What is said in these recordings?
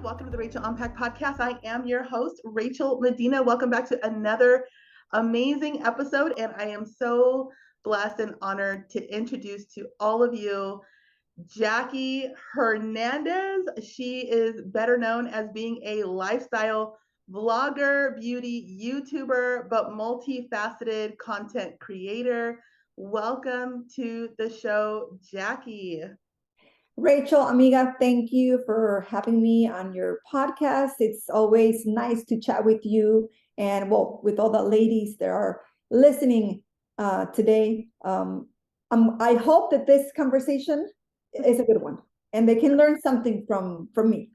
Welcome to the Rachel Unpacked Podcast. I am your host, Rachel Medina. Welcome back to another amazing episode. And I am so blessed and honored to introduce to all of you Jackie Hernandez. She is better known as being a lifestyle vlogger, beauty YouTuber, but multifaceted content creator. Welcome to the show, Jackie. Rachel, amiga, thank you for having me on your podcast. It's always nice to chat with you and with all the ladies that are listening today. I hope that this conversation is a good one and they can learn something from me.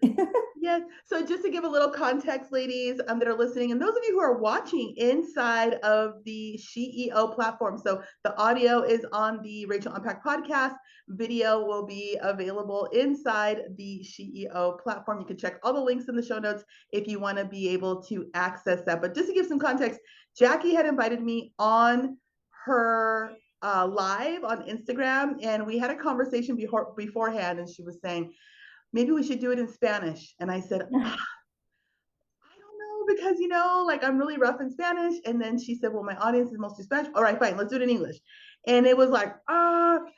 Yes. So just to give a little context, ladies that are listening, and those of you who are watching inside of the SHEEO platform. So the audio is on the Rachel Unpacked Podcast. Video will be available inside the SHEEO platform. You can check all the links in the show notes if you want to be able to access that. But just to give some context, Jackie had invited me on her live on Instagram, and we had a conversation beforehand, and she was saying, maybe we should do it in Spanish. And I said, I don't know, because, I'm really rough in Spanish. And then she said, well, my audience is mostly Spanish. All right, fine, let's do it in English. And it was like,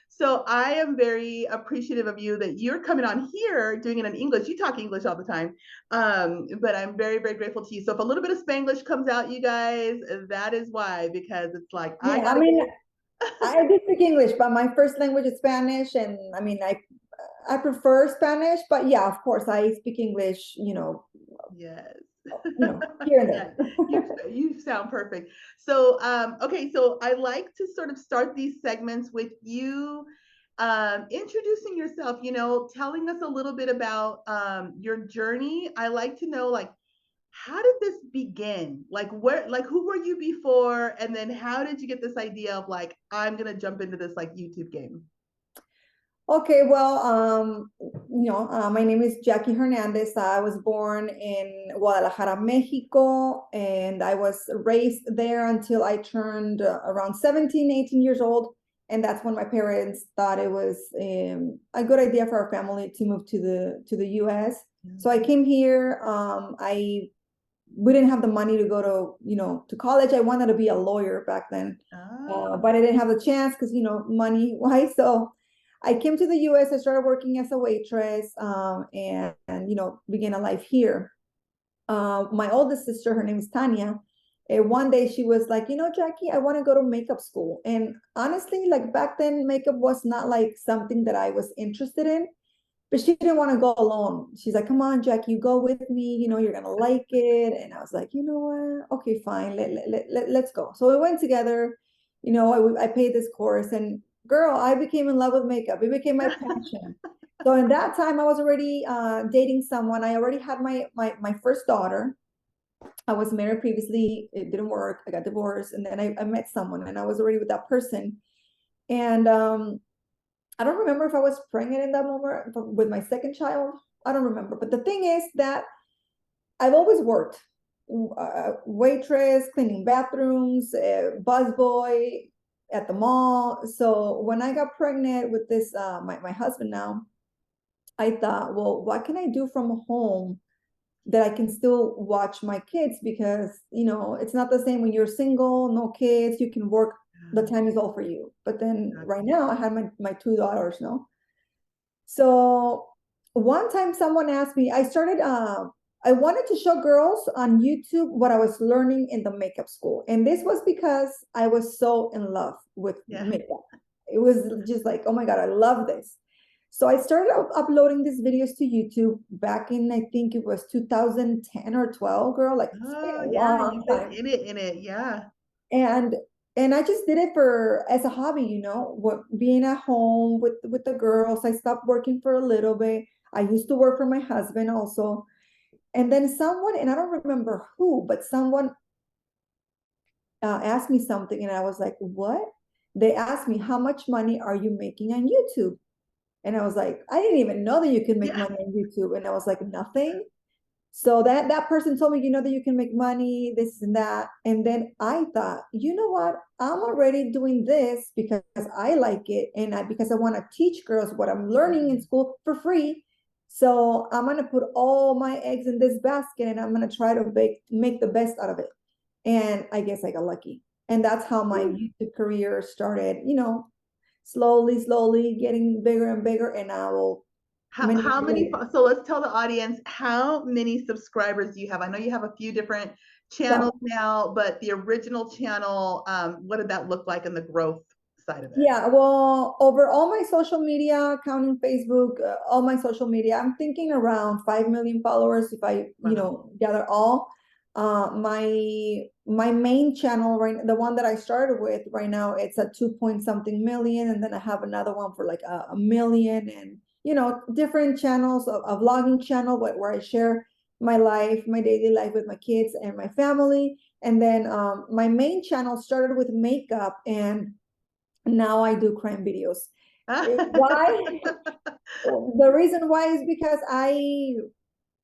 so I am very appreciative of you that you're coming on here doing it in English. You talk English all the time. But I'm very, very grateful to you. So if a little bit of Spanglish comes out, you guys, that is why, because it's like, I do speak English, but my first language is Spanish. And I prefer Spanish, but yeah, of course, I speak English, Yes. Here and there. You sound perfect. So, okay, so I like to sort of start these segments with you introducing yourself, telling us a little bit about your journey. I like to know, how did this begin? Who were you before? And then how did you get this idea of I'm going to jump into this YouTube game? Okay, well, my name is Jackie Hernandez. I was born in Guadalajara, Mexico, and I was raised there until I turned around 17, 18 years old. And that's when my parents thought it was a good idea for our family to move to the US. Mm-hmm. So I came here. We didn't have the money to go to college. I wanted to be a lawyer back then, but I didn't have the chance because, money wise. So I came to the US, I started working as a waitress, and began a life here. My oldest sister, her name is Tanya, one day she was like, Jackie, I want to go to makeup school. And honestly, back then, makeup was not something that I was interested in, but she didn't want to go alone. She's like, come on, Jackie, you go with me, you're going to like it. And I was like, you know what? Okay, fine, let's go. So we went together, I paid this course, and girl, I became in love with makeup. It became my passion. So in that time, I was already dating someone. I already had my first daughter. I was married previously. It didn't work. I got divorced. And then I met someone, and I was already with that person. And I don't remember if I was pregnant in that moment with my second child. I don't remember. But the thing is that I've always worked. Waitress, cleaning bathrooms, busboy, at the mall. So when I got pregnant with this, my husband now, I thought, well, what can I do from home that I can still watch my kids? Because, it's not the same when you're single, no kids, you can work, the time is all for you. But then right now I have my two daughters, no? So one time someone asked me, I wanted to show girls on YouTube what I was learning in the makeup school. And this was because I was so in love with makeup. It was just like, oh my God, I love this. So I started uploading these videos to YouTube back in, I think it was 2010 or 12, girl. You've been in it, yeah. And I just did it as a hobby, being at home with the girls. I stopped working for a little bit. I used to work for my husband also. And then someone, and I don't remember who, but someone asked me something, and I was like, what? They asked me, how much money are you making on YouTube? And I was like, I didn't even know that you can make money on YouTube. And I was like, nothing. So that person told me, that you can make money, this and that. And then I thought, you know what? I'm already doing this because I like it. And because I want to teach girls what I'm learning in school for free. So I'm gonna put all my eggs in this basket and I'm gonna try to make the best out of it. And I guess I got lucky. And that's how my YouTube career started, slowly getting bigger and bigger. And I will How many, so let's tell the audience, how many subscribers do you have? I know you have a few different channels now, but the original channel, what did that look like in the growth side of it? Yeah, well, over all my social media, counting Facebook, all my social media, I'm thinking around 5 million followers if I, gather all. My main channel, right, the one that I started with right now, it's at 2 point something million, and then I have another one for like a million, and different channels, a vlogging channel where I share my life, my daily life with my kids and my family. And then my main channel started with makeup, and now I do crime videos. Why? The reason why is because I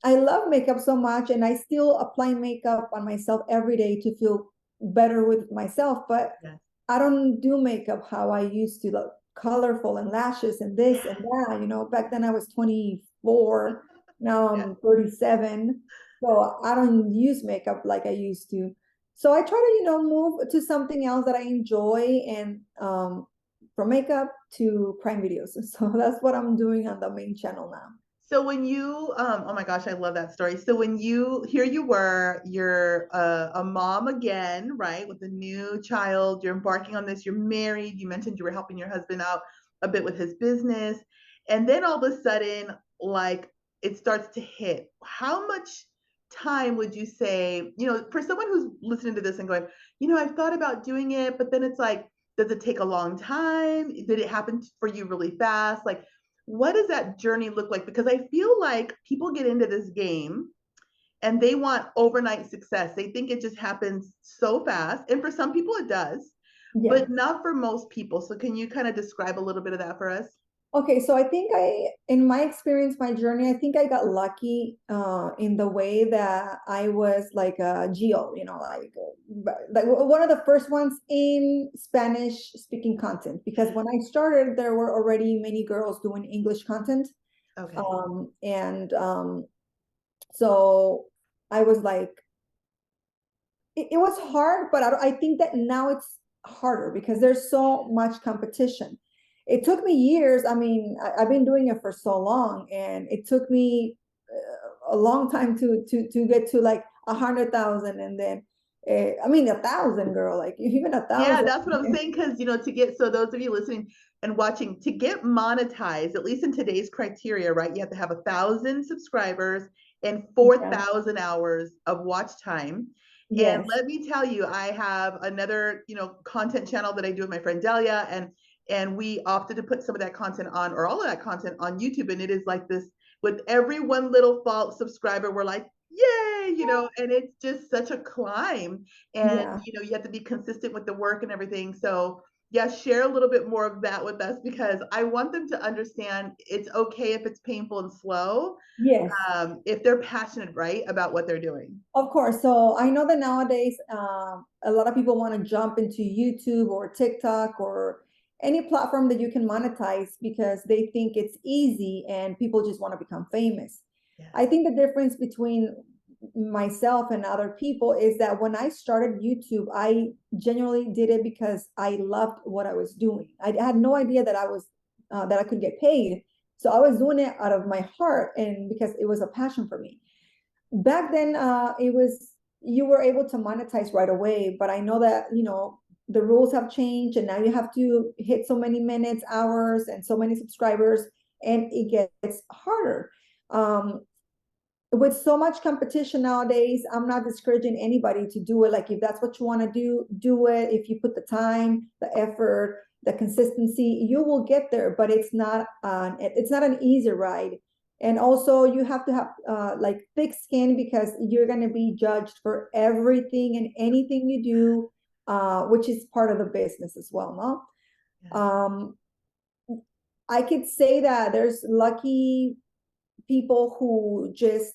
love makeup so much, and I still apply makeup on myself every day to feel better with myself. But Yes. I don't do makeup how I used to, like colorful and lashes and this and that. Back then I was 24. Now I'm 37. So I don't use makeup like I used to. So I try to, move to something else that I enjoy, and from makeup to crime videos. So that's what I'm doing on the main channel now. So when you, oh my gosh, I love that story. So when here you were, you're a mom again, right? With a new child, you're embarking on this, you're married, you mentioned you were helping your husband out a bit with his business. And then all of a sudden, like it starts to hit. How much time would you say, for someone who's listening to this and going, I've thought about doing it, but then it's like, does it take a long time? Did it happen for you really fast? Like, what does that journey look like? Because I feel like people get into this game and they want overnight success. They think it just happens so fast. And for some people it does, but not for most people. So can you kind of describe a little bit of that for us? Okay, so I think in my experience, my journey, I think I got lucky in the way that I was like a geo, like one of the first ones in Spanish speaking content, because when I started, there were already many girls doing English content. Okay. So I was like, it was hard, but I think that now it's harder because there's so much competition. It took me years. I mean, I've been doing it for so long, and it took me a long time to get to like 100,000, and then I mean 1,000, girl, like even 1,000. Yeah, that's what I'm saying. Because so those of you listening and watching, to get monetized, at least in today's criteria, right? You have to have 1,000 subscribers and 4,000 hours of watch time. Yes. And let me tell you, I have another, content channel that I do with my friend Delia, and we opted to put some of that content on, or all of that content on YouTube. And it is like this, with every one little subscriber, we're like, yay, and it's just such a climb. And you have to be consistent with the work and everything. So yeah, share a little bit more of that with us, because I want them to understand it's okay if it's painful and slow. Yes. If they're passionate, right, about what they're doing. Of course. So I know that nowadays a lot of people want to jump into YouTube or TikTok or any platform that you can monetize because they think it's easy and people just want to become famous. Yeah. I think the difference between myself and other people is that when I started YouTube, I genuinely did it because I loved what I was doing. I had no idea that I could get paid. So I was doing it out of my heart and because it was a passion for me. Back then, you were able to monetize right away, but I know that, the rules have changed and now you have to hit so many minutes, hours, and so many subscribers, and it gets harder. With so much competition nowadays, I'm not discouraging anybody to do it. Like if that's what you want to do it. If you put the time, the effort, the consistency, you will get there, but it's not an easy ride. And also you have to have like thick skin because you're going to be judged for everything and anything you do, which is part of the business as well, no? Yeah. I could say that there's lucky people who just,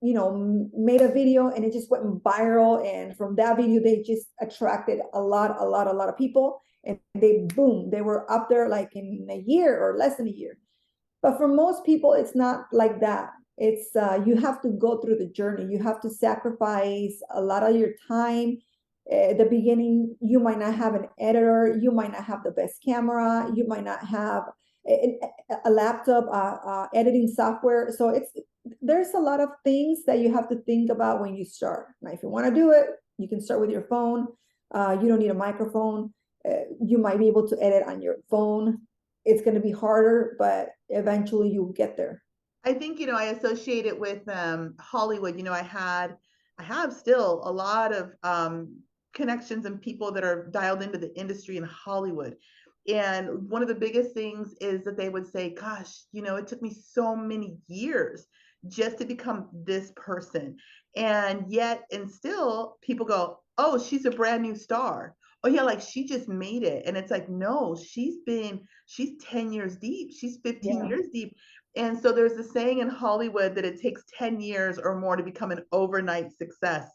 made a video and it just went viral. And from that video, they just attracted a lot of people. And they were up there like in a year or less than a year. But for most people, it's not like that. It's you have to go through the journey. You have to sacrifice a lot of your time. At the beginning, you might not have an editor. You might not have the best camera. You might not have a laptop, editing software. So there's a lot of things that you have to think about when you start. Now, if you want to do it, you can start with your phone. You don't need a microphone. You might be able to edit on your phone. It's going to be harder, but eventually you'll get there. I think, I associate it with Hollywood. I have still a lot of connections and people that are dialed into the industry in Hollywood. And one of the biggest things is that they would say, gosh, it took me so many years just to become this person. And still people go, oh, she's a brand new star. Oh yeah, like she just made it. And it's like, no, she's 10 years deep. She's 15 Yeah. years deep. And so there's a saying in Hollywood that it takes 10 years or more to become an overnight success.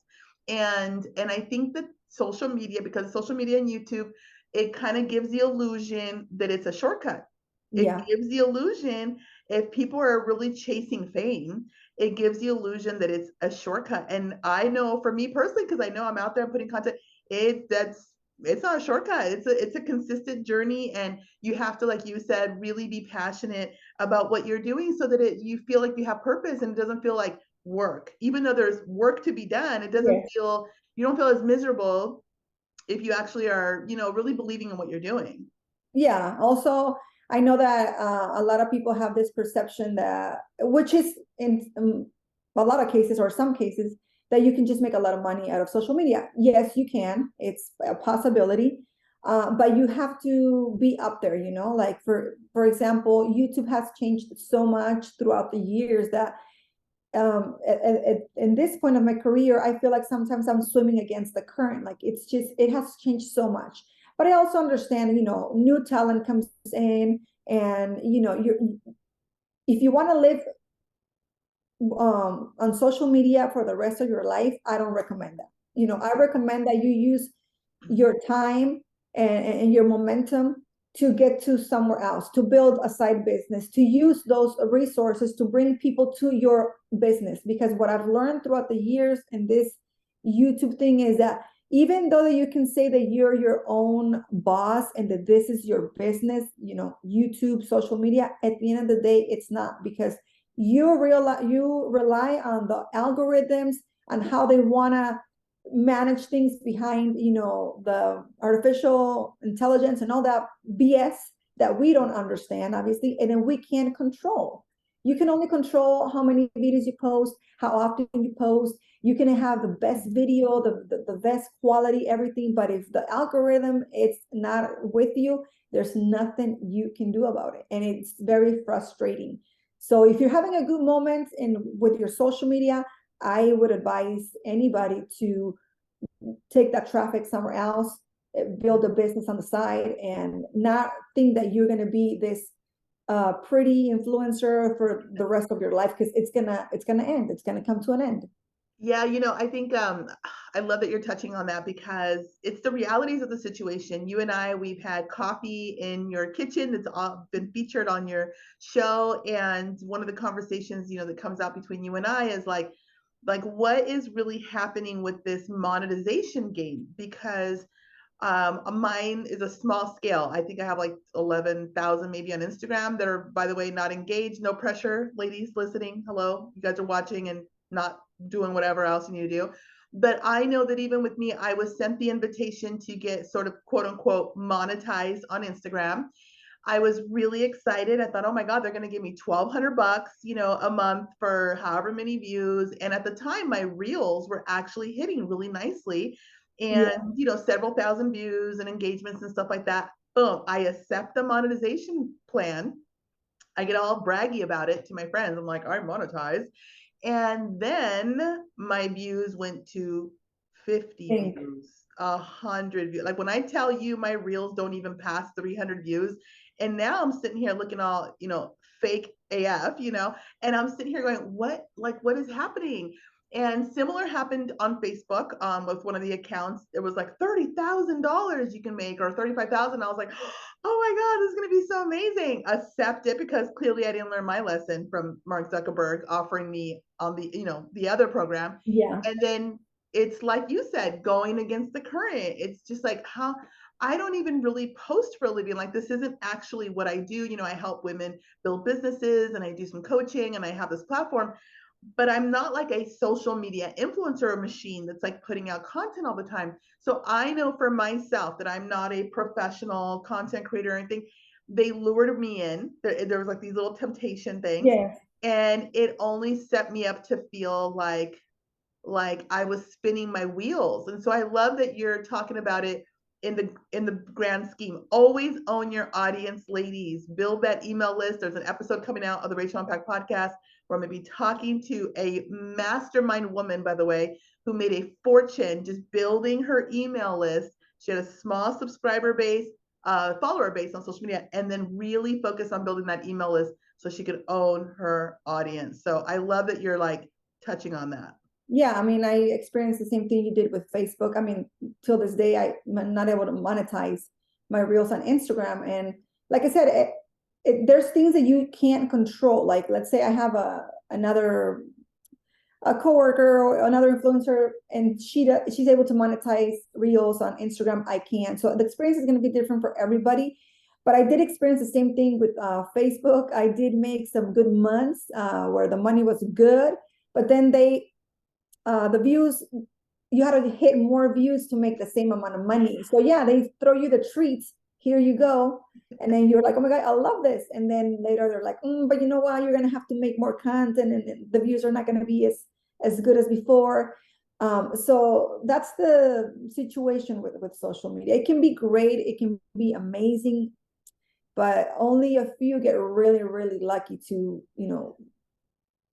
And I think that social media, because social media and YouTube, it kind of gives the illusion that it's a shortcut. It Yeah. gives the illusion, if people are really chasing fame, it gives the illusion that it's a shortcut. And I know for me personally, because I know I'm out there putting content, it's not a shortcut. It's a consistent journey, and you have to, like you said, really be passionate about what you're doing so that you feel like you have purpose and it doesn't feel like work. Even though there's work to be done, it doesn't Yes. feel, you don't feel as miserable if you actually are, really believing in what you're doing. Yeah. Also, I know that a lot of people have this perception that, which is in a lot of cases or some cases, that you can just make a lot of money out of social media. Yes, you can. It's a possibility. But you have to be up there, like for example, YouTube has changed so much throughout the years that in this point of my career, I feel like sometimes I'm swimming against the current. Like it has changed so much. But I also understand, new talent comes in, and if you want to live on social media for the rest of your life, I don't recommend that. I recommend that you use your time and your momentum to get to somewhere else, to build a side business, to use those resources to bring people to your business. Because what I've learned throughout the years in this YouTube thing is that even though you can say that you're your own boss and that this is your business, YouTube, social media, at the end of the day, it's not, because you rely on the algorithms and how they want to manage things behind, the artificial intelligence and all that BS that we don't understand, obviously, and then we can't control. You can only control how many videos you post, how often you post. You can have the best video, the best quality, everything, but if the algorithm is not with you, there's nothing you can do about it, and it's very frustrating. So if you're having a good moment with your social media, I would advise anybody to take that traffic somewhere else, build a business on the side, and not think that you're going to be this pretty influencer for the rest of your life, because it's gonna end. It's gonna come to an end. Yeah, I think I love that you're touching on that, because it's the realities of the situation. You and I, we've had coffee in your kitchen that's all been featured on your show, and one of the conversations, that comes out between you and I is like what is really happening with this monetization game? Because mine is a small scale. I think I have like 11,000 maybe on Instagram that are, by the way, not engaged. No pressure, ladies listening. Hello, you guys are watching and not doing whatever else you need to do. But I know that even with me, I was sent the invitation to get sort of quote unquote monetized on Instagram. I was really excited. I thought, oh my God, they're going to give me $1,200, a month for however many views. And at the time, my reels were actually hitting really nicely, and, Yeah. several thousand views and engagements and stuff like that. Boom, I accept the monetization plan. I get all braggy about it to my friends. I'm like, I'm monetized. And then my views went to 50 Think. views, 100 views. Like when I tell you my reels don't even pass 300 views. And now I'm sitting here looking all, fake AF, and I'm sitting here going, what is happening? And similar happened on Facebook with one of the accounts. It was like $30,000 you can make, or 35,000. I was like, oh my God, this is going to be so amazing. Accept it, because clearly I didn't learn my lesson from Mark Zuckerberg offering me on the, the other program. Yeah. And then it's like you said, going against the current. It's just like, how I don't even really post for a living. Like, this isn't actually what I do. I help women build businesses, and I do some coaching, and I have this platform, but I'm not like a social media influencer machine that's like putting out content all the time. So I know for myself that I'm not a professional content creator or anything. They lured me in. There was like these little temptation things, Yes. and it only set me up to feel like I was spinning my wheels. And so I love that you're talking about it in the grand scheme. Always own your audience, ladies. Build that email list. There's an episode coming out of the Rachel Unpacked Podcast where I'm going to be talking to a mastermind woman, by the way, who made a fortune just building her email list. She had a small subscriber base, follower base on social media, and then really focus on building that email list so she could own her audience. So I love that you're like touching on that. Yeah, I mean, I experienced the same thing you did with Facebook. I mean, till this day, I'm not able to monetize my reels on Instagram. And like I said, there's things that you can't control. Like, let's say I have a coworker or another influencer, and she's able to monetize reels on Instagram. I can't. So the experience is going to be different for everybody. But I did experience the same thing with Facebook. I did make some good months where the money was good, but then the views, you had to hit more views to make the same amount of money. So yeah, they throw you the treats. Here you go. And then you're like, oh my God, I love this. And then later they're like, but you know what? You're going to have to make more content, and the views are not going to be as good as before. So that's the situation with social media. It can be great. It can be amazing, but only a few get really, really lucky to,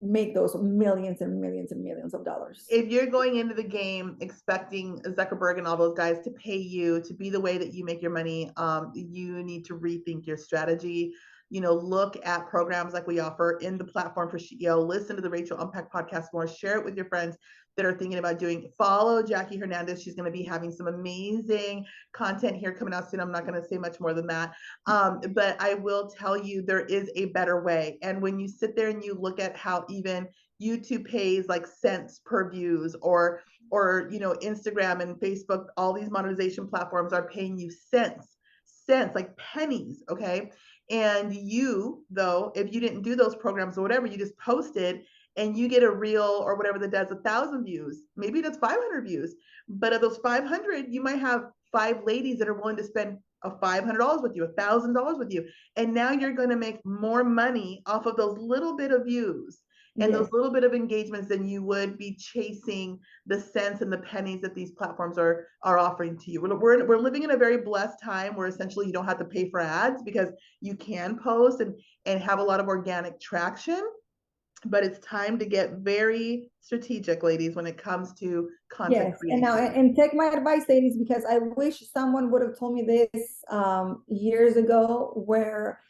make those millions and millions and millions of dollars. If you're going into the game expecting Zuckerberg and all those guys to pay you to be the way that you make your money, you need to rethink your strategy. Look at programs like we offer in the platform for CEO. Listen to the Rachel Unpacked podcast more. Share it with your friends that are thinking about doing. Follow Jackie Hernandez. She's going to be having some amazing content here coming out soon. I'm not going to say much more than that. But I will tell you, there is a better way. And when you sit there and you look at how even YouTube pays like cents per views, or Instagram and Facebook, all these monetization platforms are paying you cents, like pennies. Okay. And you, though, if you didn't do those programs or whatever, you just posted and you get a reel or whatever that does 1,000 views, maybe that's 500 views, but of those 500, you might have 5 ladies that are willing to spend $500 with you, $1,000 with you. And now you're going to make more money off of those little bit of views and those little bit of engagements than you would be chasing the cents and the pennies that these platforms are offering to you. We're living in a very blessed time where essentially you don't have to pay for ads, because you can post and have a lot of organic traction. But it's time to get very strategic, ladies, when it comes to content creation. And take my advice, ladies, because I wish someone would have told me this years ago, where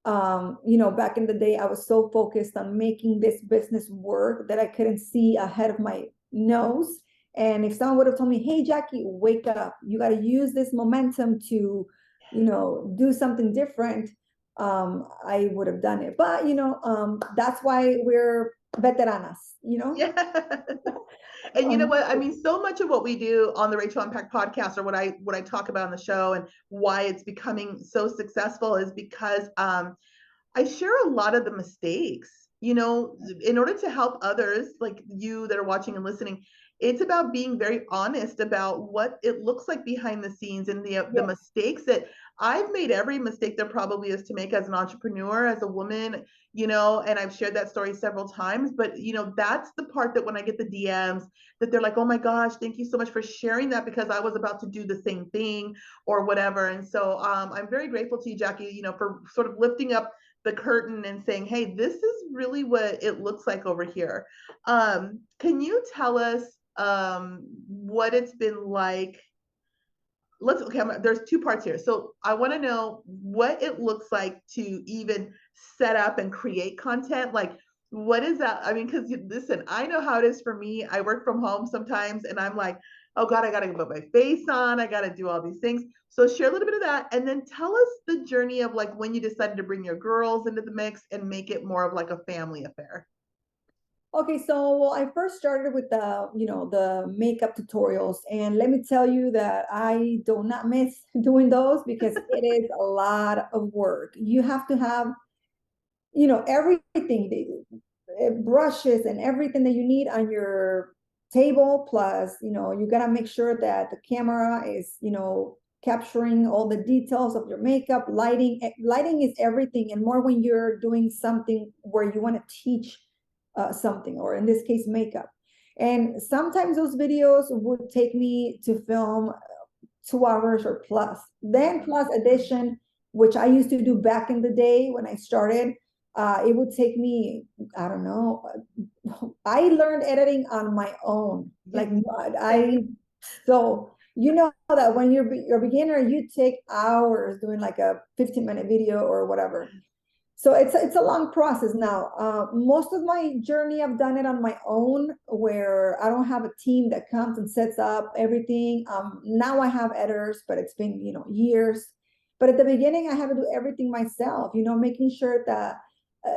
back in the day, I was so focused on making this business work that I couldn't see ahead of my nose. And if someone would have told me, hey, Jackie, wake up, you got to use this momentum to, do something different, I would have done it. But, that's why we're veteranas, Yeah. And you know what? I mean, so much of what we do on the Rachel Unpacked podcast, or what I talk about on the show, and why it's becoming so successful, is because I share a lot of the mistakes, in order to help others like you that are watching and listening. It's about being very honest about what it looks like behind the scenes, and the mistakes that I've made. Every mistake there probably is to make as an entrepreneur, as a woman, and I've shared that story several times. But, that's the part that when I get the DMs that they're like, oh my gosh, thank you so much for sharing that, because I was about to do the same thing or whatever. And so I'm very grateful to you, Jackie, for sort of lifting up the curtain and saying, hey, this is really what it looks like over here. Can you tell us what it's been like? There's 2 parts here. So I want to know what it looks like to even set up and create content. Like, What is that? I mean, because listen, I know how it is for me. I work from home sometimes, and I'm like, oh God, I got to put my face on. I got to do all these things. So share a little bit of that, and then tell us the journey of like when you decided to bring your girls into the mix and make it more of like a family affair. Okay, so I first started with the makeup tutorials, and let me tell you that I do not miss doing those because it is a lot of work. You have to have, everything, brushes and everything that you need on your table. Plus, you gotta make sure that the camera is, capturing all the details of your makeup, lighting. Lighting is everything, and more when you're doing something where you want to teach something, or in this case, makeup. And sometimes those videos would take me to film 2 hours or plus. Then plus addition, which I used to do back in the day when I started, it would take me, I don't know. I learned editing on my own. Like I, so that when you're a beginner, you take hours doing like a 15-minute video or whatever. So it's a long process now. Most of my journey, I've done it on my own, where I don't have a team that comes and sets up everything. Now I have editors, but it's been years. But at the beginning, I had to do everything myself. Making sure that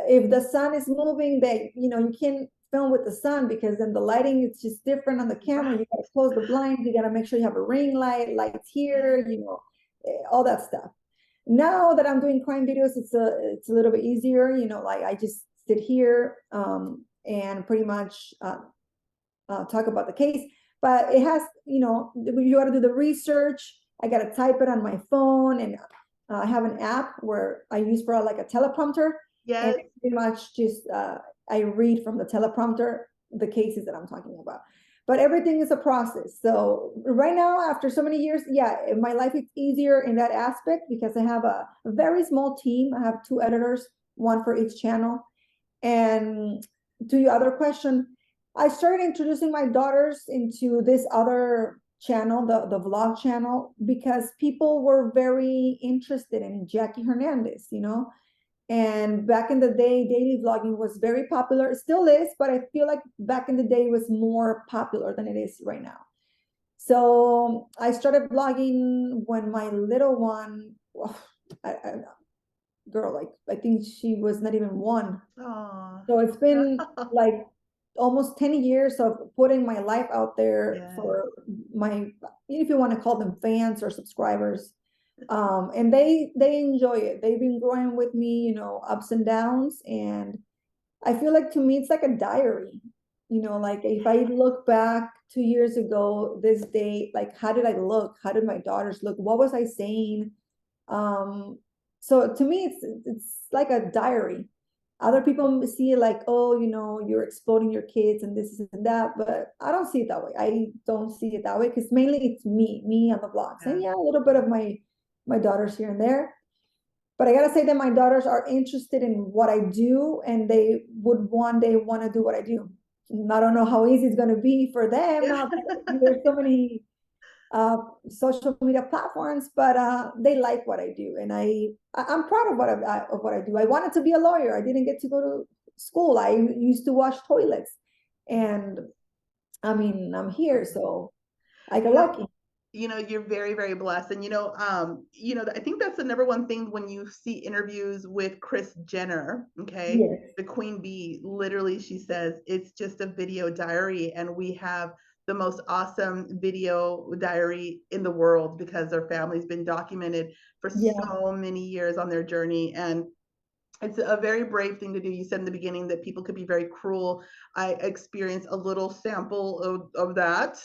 if the sun is moving, that you can't film with the sun, because then the lighting is just different on the camera. You got to close the blinds. You got to make sure you have a ring light, lights here. All that stuff. Now that I'm doing crime videos, it's a little bit easier. Like I just sit here and pretty much talk about the case. But it has, you got to do the research. I got to type it on my phone, and I have an app where I use for like a teleprompter. Yes. And pretty much just I read from the teleprompter the cases that I'm talking about. But everything is a process. So right now, after so many years, yeah, my life is easier in that aspect because I have a very small team. I have 2 editors, one for each channel. And to your other question, I started introducing my daughters into this other channel, the vlog channel, because people were very interested in Jackie Hernandez, And back in the day, daily vlogging was very popular. It still is, but I feel like back in the day it was more popular than it is right now. So I started vlogging when my little one, I think she was not even 1. Aww. So it's been like almost 10 years of putting my life out there for my, if you want to call them fans or subscribers. And they enjoy it. They've been growing with me, ups and downs. And I feel like to me, it's like a diary, like if I look back 2 years ago, this day, like, how did I look? How did my daughters look? What was I saying? So to me, it's like a diary. Other people see it like, oh, you're exploding your kids and this and that, but I don't see it that way. I don't see it that way because mainly it's me on the vlogs. And yeah, a little bit of my daughters here and there. But I gotta say that my daughters are interested in what I do, and they would one day want to do what I do. I don't know how easy it's gonna be for them. There's so many social media platforms, but they like what I do, and I'm proud of what I do. I wanted to be a lawyer. I didn't get to go to school. I used to wash toilets, and I mean, I'm here, so I got lucky. You're very, very blessed. And, I think that's the number one thing when you see interviews with Kris Jenner, okay? Yes. The Queen Bee, literally, she says, it's just a video diary. And we have the most awesome video diary in the world because their family's been documented for so many years on their journey. And it's a very brave thing to do. You said in the beginning that people could be very cruel. I experienced a little sample of that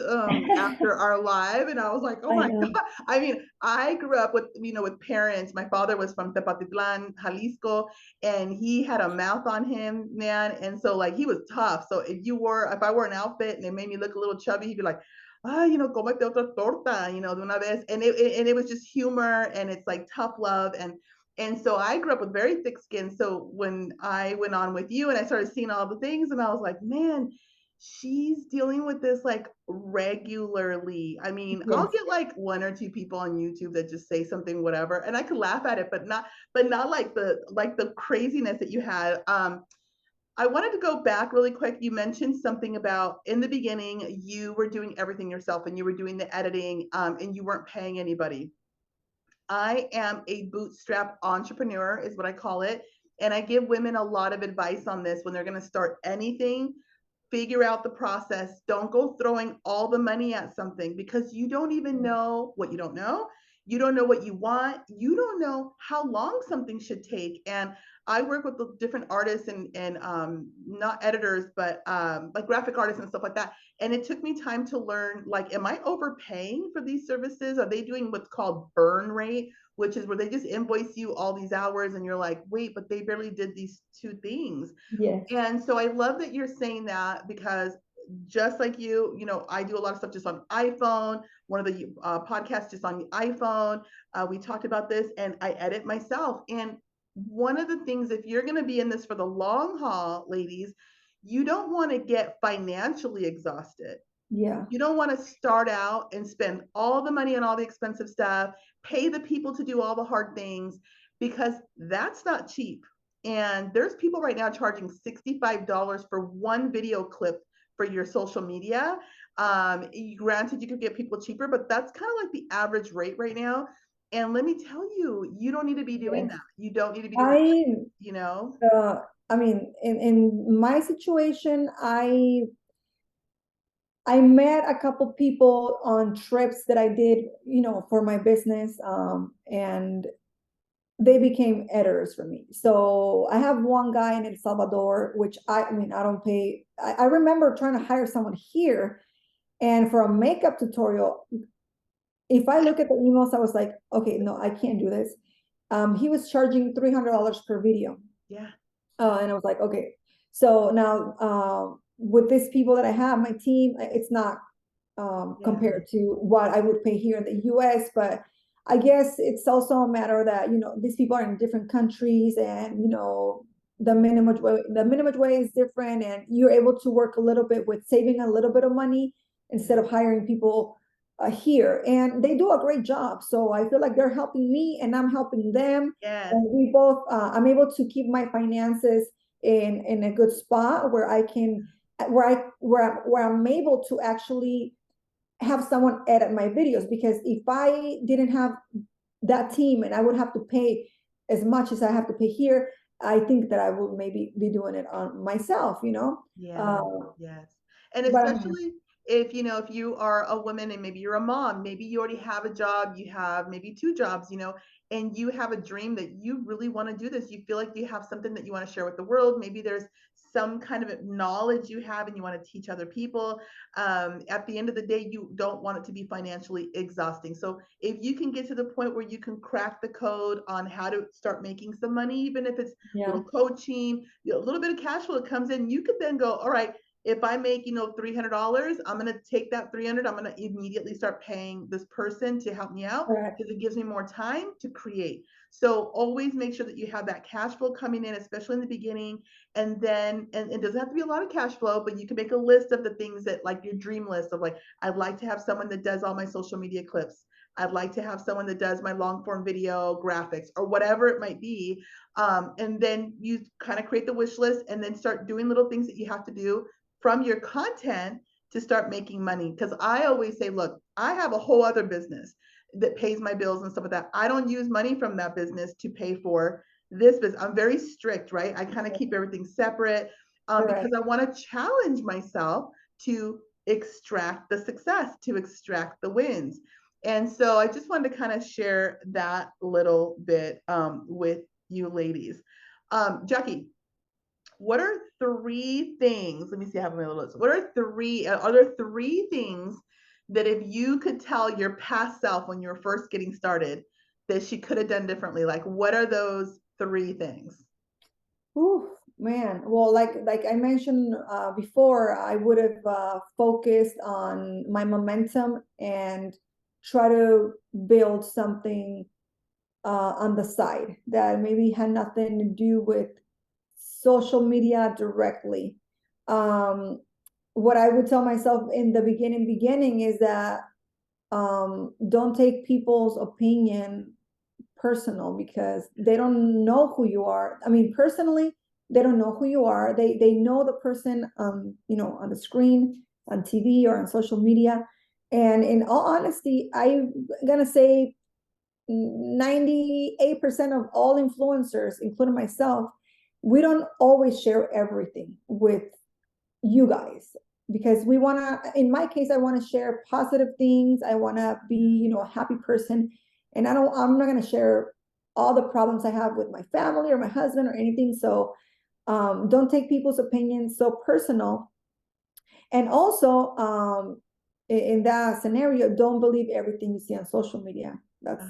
after our live, and I was like, oh my God. I mean, I grew up with parents. My father was from Tepatitlan, Jalisco, and he had a mouth on him, man. And so like he was tough. So if I wore an outfit and it made me look a little chubby, he'd be like, comete otra torta, de una vez. And it was just humor, and it's like tough love. And so I grew up with very thick skin. So when I went on with you and I started seeing all the things, and I was like, man, she's dealing with this like regularly. I mean, I'll get like 1 or 2 people on YouTube that just say something, whatever, and I could laugh at it, but not like the craziness that you had. I wanted to go back really quick. You mentioned something about in the beginning, you were doing everything yourself and you were doing the editing and you weren't paying anybody. I am a bootstrap entrepreneur, is what I call it. And I give women a lot of advice on this when they're going to start anything. Figure out the process. Don't go throwing all the money at something because you don't even know what you don't know. You don't know what you want. You don't know how long something should take. And I work with the different artists and not editors, but like graphic artists and stuff like that. And it took me time to learn, like, am I overpaying for these services? Are they doing what's called burn rate, which is where they just invoice you all these hours and you're like, wait, but they barely did these two things. Yes. And so I love that you're saying that because just like you know, I do a lot of stuff just on iPhone. One of the podcasts just on the iPhone. We talked about this and I edit myself. And one of the things, if you're going to be in this for the long haul, ladies, you don't want to get financially exhausted. Yeah. You don't want to start out and spend all the money on all the expensive stuff, pay the people to do all the hard things, because that's not cheap. And there's people right now charging $65 for one video clip for your social media. Granted, you could get people cheaper, but that's kind of like the average rate right now. And let me tell you, you don't need to be doing Yes. that. You don't need to be doing that, you know? I mean, in my situation, I met a couple people on trips that I did, you know, for my business, and they became editors for me. So I have one guy in El Salvador, which I mean, I don't pay. I remember trying to hire someone here, and for a makeup tutorial, if I look at the emails, I was like, okay, no, I can't do this. He was charging $300 per video. Yeah. And I was like, okay. So now with these people that I have, my team, it's not compared to what I would pay here in the US, but I guess it's also a matter that, you know, these people are in different countries and, you know, the minimum wage is different and you're able to work a little bit with saving a little bit of money instead of hiring people here, and they do a great job. So I feel like they're helping me and I'm helping them. Yes. And we both, I'm able to keep my finances in a good spot where I can, where I'm able to actually have someone edit my videos, because if I didn't have that team and I would have to pay as much as I have to pay here, I think that I will maybe be doing it on myself, you know? Yeah. Yes. And But especially if, you know, if you are a woman and maybe you're a mom, maybe you already have a job, you have maybe two jobs, you know, and you have a dream that you really want to do this. You feel like you have something that you want to share with the world. Maybe there's some kind of knowledge you have and you want to teach other people. At the end of the day, you don't want it to be financially exhausting. So if you can get to the point where you can crack the code on how to start making some money, even if it's a little coaching, you know, a little bit of cash flow that comes in, you could then go, all right, if I make, you know, $300, I'm going to take that 300, I'm going to immediately start paying this person to help me out because it gives me more time to create. So always make sure that you have that cash flow coming in, especially in the beginning. And then, and it doesn't have to be a lot of cash flow, but you can make a list of the things that, like your dream list of, like, I'd like to have someone that does all my social media clips. I'd like to have someone that does my long form video graphics or whatever it might be. And then you kind of create the wish list and then start doing little things that you have to do from your content to start making money. Because I always say, look, I have a whole other business that pays my bills and stuff like that. I don't use money from that business to pay for this business. I'm very strict, right? I kind of keep everything separate because I want to challenge myself to extract the success, to extract the wins. And so I just wanted to kind of share that little bit with you ladies. Jackie, what are three things? Let me see, I have my little list. What are there three things that if you could tell your past self when you were first getting started that she could have done differently? Like, what are those three things? Ooh, man. Well, like I mentioned before, I would have focused on my momentum and try to build something on the side that maybe had nothing to do with social media directly. What I would tell myself in the beginning is that don't take people's opinion personal, because they don't know who you are. I mean, personally, They don't know who you are. They know the person, you know, on the screen, on TV, or on social media. And in all honesty, I'm gonna say 98% of all influencers, including myself, we don't always share everything with you guys, because we want to, in my case, I want to share positive things. I want to be, you know, a happy person. And I'm not going to share all the problems I have with my family or my husband or anything. So don't take people's opinions so personal. And also, in that scenario, don't believe everything you see on social media. That's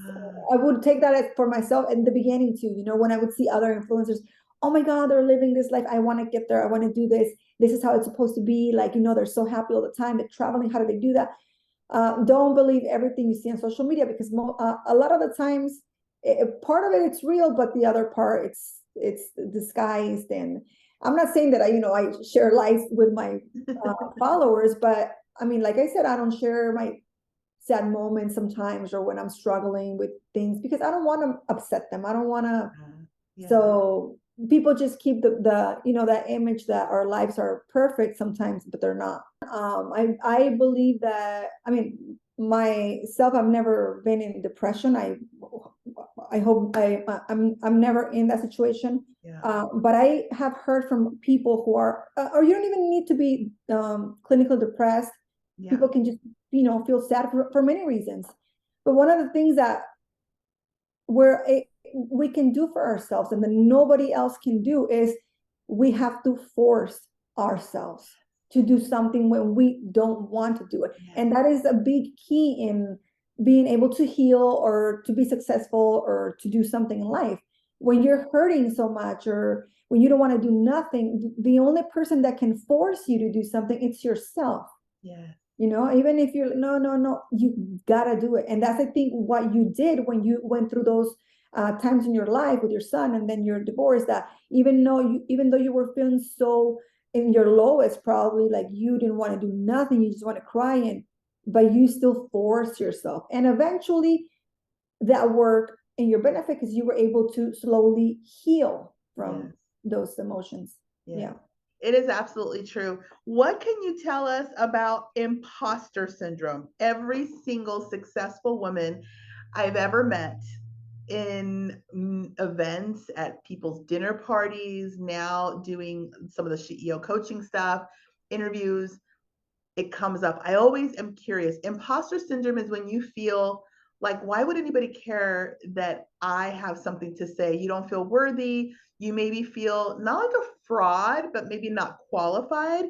I would take that as for myself in the beginning too. You know, when I would see other influencers, oh my God, they're living this life. I want to get there. I want to do this. This is how it's supposed to be. Like, you know, they're so happy all the time. They're traveling. How do they do that? Don't believe everything you see on social media, because a lot of the times, part of it it's real, but the other part it's disguised. And I'm not saying that I share lies with my followers, but I mean, like I said, I don't share my sad moments sometimes, or when I'm struggling with things, because I don't want to upset them. I don't want to. Yeah. So people just keep the that image that our lives are perfect sometimes, but they're not. I believe that, I mean, myself, I've never been in depression. I hope I'm never in that situation. Yeah. But I have heard from people who are, or you don't even need to be clinically depressed. Yeah. People can just, feel sad for many reasons. But one of the things that we can do for ourselves and that nobody else can do is we have to force ourselves to do something when we don't want to do it. Yeah. And that is a big key in being able to heal or to be successful or to do something in life. When you're hurting so much or when you don't want to do nothing, the only person that can force you to do something, it's yourself. Yeah. Even if you're no, you gotta do it. And that's, I think, what you did when you went through those times in your life with your son and then your divorce, that even though you were feeling so in your lowest, probably like you didn't want to do nothing, you just want to cry, but you still force yourself. And eventually that worked in your benefit because you were able to slowly heal from those emotions. Yeah. It is absolutely true. What can you tell us about imposter syndrome? Every single successful woman I've ever met in events, at people's dinner parties, now doing some of the CEO coaching stuff, interviews, it comes up. I always am curious. Imposter syndrome is when you feel like, why would anybody care that I have something to say? You don't feel worthy. You maybe feel not like a fraud, but maybe not qualified.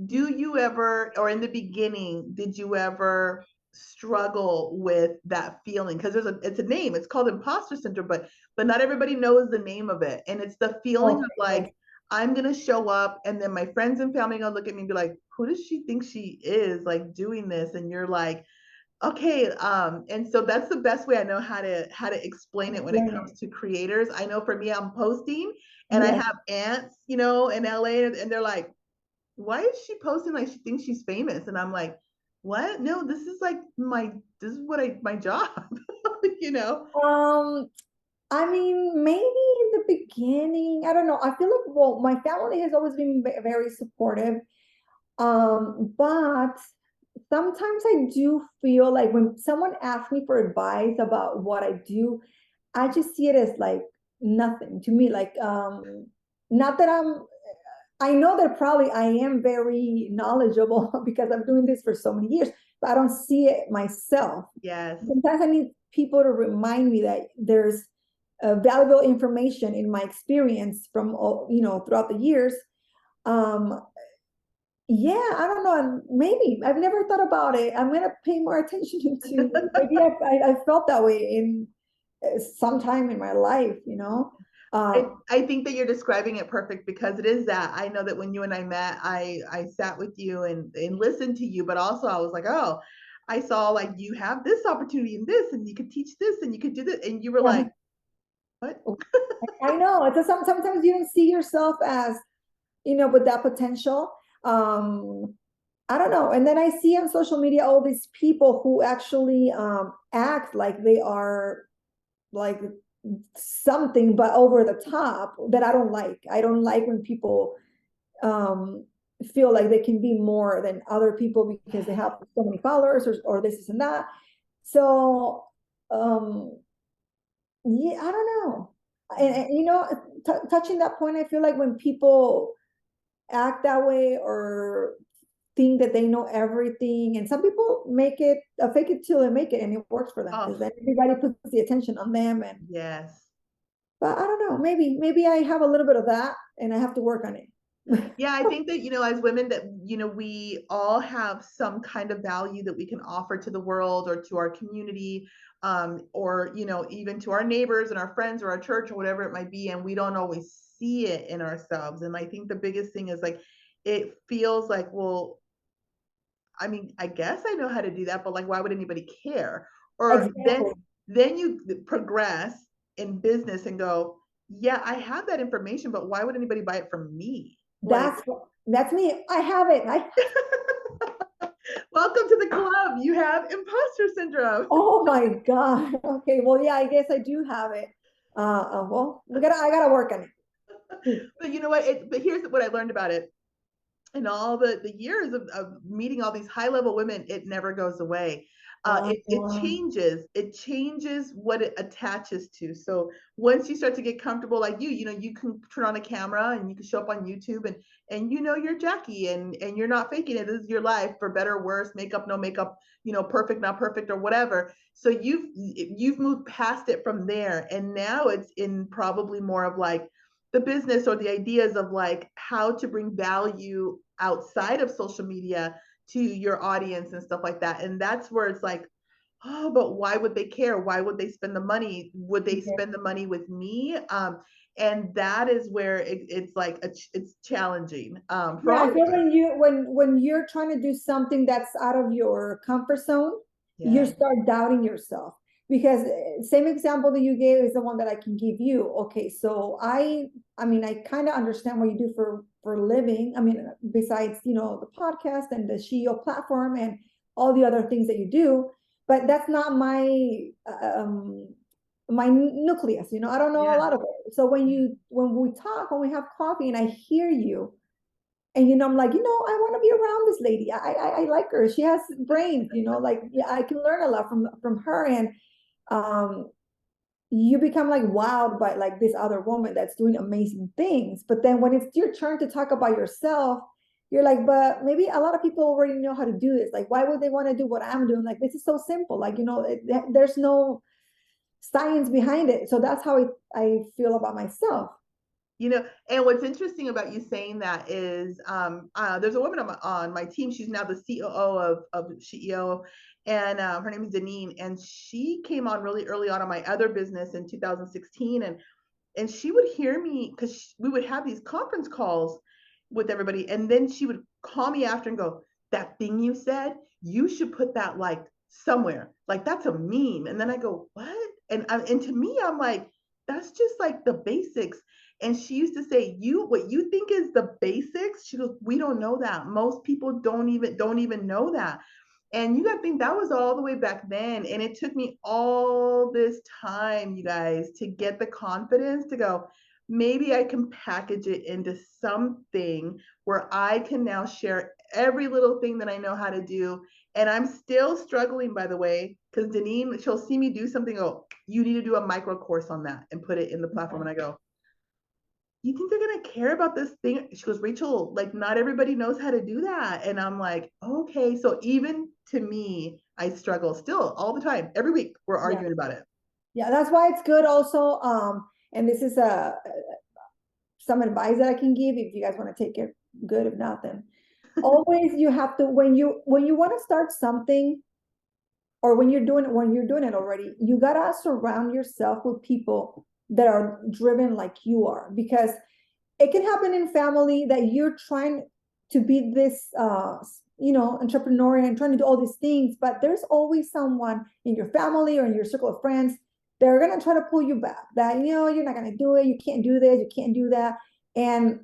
Do you ever, or in the beginning, did you ever struggle with that feeling? Because it's a name. It's called imposter syndrome, but not everybody knows the name of it. And it's the feeling of like, I'm gonna show up, and then my friends and family gonna look at me and be like, who does she think she is, like, doing this? And you're like, okay, and so that's the best way I know how to explain it when it comes to creators. I know for me, I'm posting, and I have aunts, in LA, and they're like, why is she posting like she thinks she's famous? And I'm like, what? No, this is like my job, I mean, maybe in the beginning, I don't know. I feel like, well, my family has always been very supportive. But sometimes I do feel like when someone asks me for advice about what I do, I just see it as like nothing to me. Like, not that I know that probably I am very knowledgeable because I'm doing this for so many years, but I don't see it myself. Yes. Sometimes I need people to remind me that there's valuable information in my experience from throughout the years. Yeah, I don't know. Maybe I've never thought about it. I'm gonna pay more attention to. Maybe I felt that way in sometime in my life. I think that you're describing it perfect, because it is that. I know that when you and I met, I sat with you and listened to you, but also I was like, oh, I saw like you have this opportunity in this, and you could teach this, and you could do this, and you were like, what? I know. It's sometimes you don't see yourself as, with that potential. I don't know. And then I see on social media all these people who actually act like they are like something, but over the top, that I don't like. I don't like when people feel like they can be more than other people because they have so many followers, or this and that. So yeah, I don't know. And you know, touching that point, I feel like when people act that way or think that they know everything, and some people make it fake it till they make it, and it works for them because Oh, then everybody puts the attention on them. And yes. but I don't know, maybe I have a little bit of that and I have to work on it. Yeah, I think that, as women that, we all have some kind of value that we can offer to the world or to our community, or, even to our neighbors and our friends or our church or whatever it might be. And we don't always see it in ourselves. And I think the biggest thing is like, it feels like, well, I mean, I guess I know how to do that, but like, why would anybody care? Or Exactly. then you progress in business and go, yeah, I have that information, but why would anybody buy it from me? Like, That's me. I have it. welcome to the club. You have imposter syndrome. Oh my God. Okay. Well, yeah, I guess I do have it. Well, I gotta work on it. But you know what? But here's what I learned about it. In all the years of meeting all these high level women, it never goes away. It changes what it attaches to. So once you start to get comfortable, like you can turn on a camera and you can show up on YouTube, and you're Jackie, and you're not faking it. This is your life, for better or worse, makeup, no makeup, perfect, not perfect, or whatever. So you've moved past it from there, and now it's in probably more of like the business or the ideas of like how to bring value outside of social media to your audience and stuff like that. And that's where it's like, oh, but why would they care? Why would they spend the money? Would they spend the money with me? And that is where it's like it's challenging for Yeah, all I of feel us. when you're trying to do something that's out of your comfort zone, you Yeah. start doubting yourself. Because same example that you gave is the one that I can give you. Okay, so I mean, I kind of understand what you do for a living. I mean, besides, the podcast and the SHEO platform and all the other things that you do, but that's not my nucleus. I don't know a Yeah. lot of it. So when we talk, when we have coffee and I hear you, and I'm like, I want to be around this lady. I like her. She has brains. Like, yeah, I can learn a lot from her. And um, you become like wowed by like this other woman that's doing amazing things. But then when it's your turn to talk about yourself, you're like, but maybe a lot of people already know how to do this. Like, why would they want to do what I'm doing? Like, this is so simple. Like, there's no science behind it. So that's how I feel about myself. And what's interesting about you saying that is there's a woman on my team. She's now the COO of SHE E00, and her name is Deneen, and she came on really early on in my other business in 2016, and she would hear me because we would have these conference calls with everybody, and then she would call me after and go, that thing you said, you should put that like somewhere, like that's a meme. And then I go, what? And to me, I'm like, that's just like the basics. And she used to say, what you think is the basics, she goes, we don't know that. Most people don't even know that. And you got to think that was all the way back then. And it took me all this time, you guys, to get the confidence to go, maybe I can package it into something where I can now share every little thing that I know how to do. And I'm still struggling, by the way, because Deneen, she'll see me do something. Oh, you need to do a micro course on that and put it in the platform. And I go, you think they're going to care about this thing? She goes, Rachel, like not everybody knows how to do that. And I'm like, okay. So even to me, I struggle still all the time. Every week we're Yeah. arguing about it. Yeah, that's why it's good also. And this is some advice that I can give if you guys want to take it, good. If not, then always you have to, when you want to start something, or when you're doing it already, you gotta surround yourself with people that are driven like you are, because it can happen in family that you're trying to be this entrepreneur and trying to do all these things, but there's always someone in your family or in your circle of friends, they're going to try to pull you back, that you're not going to do it, you can't do this, you can't do that. And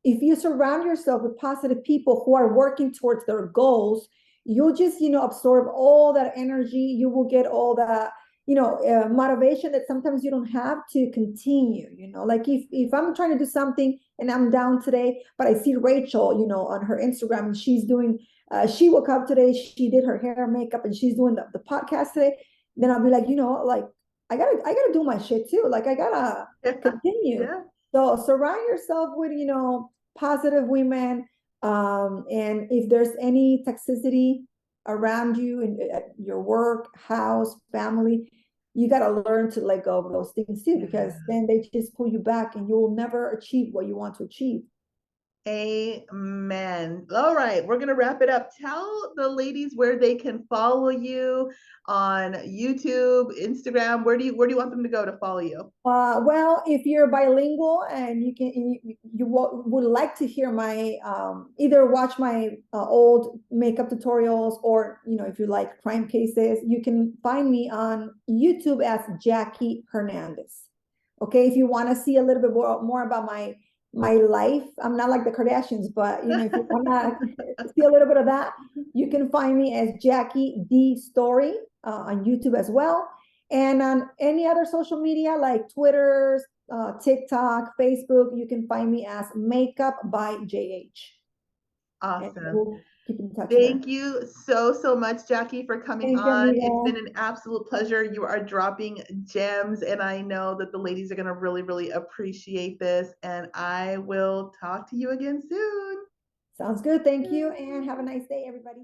if you surround yourself with positive people who are working towards their goals, you'll just absorb all that energy. You will get all that, motivation that sometimes you don't have to continue. Like if I'm trying to do something and I'm down today, but I see Rachel, on her Instagram, and she's doing, she woke up today, she did her hair, makeup, and she's doing the podcast today. Then I'll be like, like I gotta do my shit too. Like I gotta continue. Yeah. So surround yourself with, positive women. And if there's any toxicity around you in your work, house, family, you got to learn to let go of those things too, because then they just pull you back and you will never achieve what you want to achieve. Amen. All right, we're gonna wrap it up. Tell the ladies where they can follow you on YouTube, Instagram. Where do you want them to go to follow you? Well, if you're bilingual and you would like to hear my either watch my old makeup tutorials, or if you like crime cases, you can find me on YouTube as Jackie Hernandez. Okay, if you want to see a little bit more about my life, I'm not like the Kardashians, but if you want to see a little bit of that, you can find me as Jackie D Story on YouTube as well. And on any other social media like Twitter, TikTok, Facebook, you can find me as Makeup by JH. Awesome. We'll keep in touch. Thank you so much, Jackie, for coming on. It's been an absolute pleasure. You are dropping gems, and I know that the ladies are going to really, really appreciate this. And I will talk to you again soon. Sounds good. Thank you, and have a nice day, everybody.